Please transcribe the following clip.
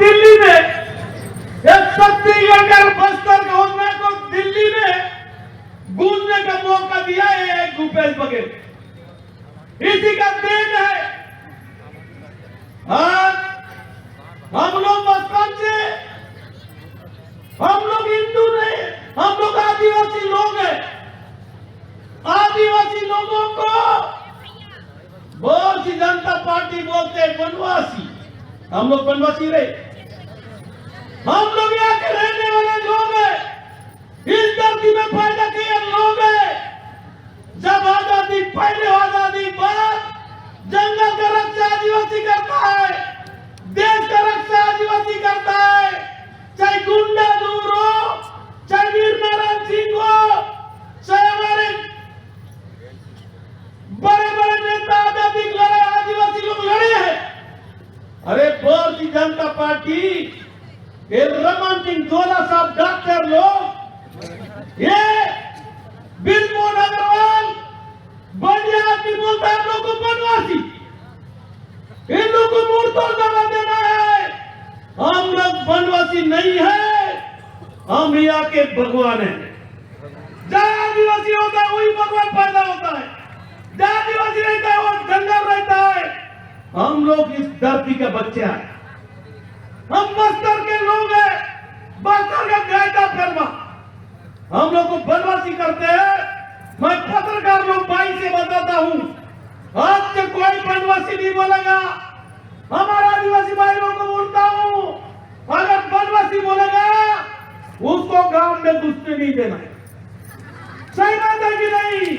दिल्ली में, छत्तीसगढ़ का बस्तर घोषणा को दिल्ली में गूंजने का मौका दिया है भूपेश बघेल, इसी का देन है। आज हम लोग बचपन से, हम लोग हिंदू नहीं, हम लोग आदिवासी लोग हैं। आदिवासी लोगों को भारतीय जनता पार्टी बोलते हैं वनवासी। हम लोग वनवासी रहे, हम लोग यहाँ के रहने वाले लोग हैं, इस धरती में पैदा किए लोग हैं। जब आजादी, पहले आजादी बाद जंगल का रक्षा आदिवासी करता है, देश का रक्षा आदिवासी करता है। चाहे गुंडा दूर हो, चाहे वीर नारायण सिंह हो, चाहे हमारे बड़े बड़े नेता आजादी के लड़ाई आदिवासी लोग लड़े हैं। अरे भारतीय जनता पार्टी, ये रमन सिंह जोला साहब, डॉक्टर लोग, ये बिरमोहन अग्रवाल, बढ़िया आदमी बोलता है हम लोग को वनवासी, इन लोग को मुंहतोड़ जवाब देना है। हम लोग वनवासी नहीं है, हम यहाँ के भगवान हैं। जहाँ आदिवासी होता है वही भगवान पैदा होता है, जहाँ आदिवासी रहता है वो जंगल रहता है। हम लोग इस धरती के बच्चे हैं, हम बस्तर के लोग हैं, बस्तर का गायता फरमा। हम लोग को वनवासी करते हैं। मैं पत्रकार लोग भाई से बताता हूं, आज से कोई वनवासी नहीं बोलेगा। हमारा आदिवासी भाई लोगों को बोलता हूं, अगर वनवासी बोलेगा उसको गांव में घुसने नहीं देना। सही बात है कि नहीं?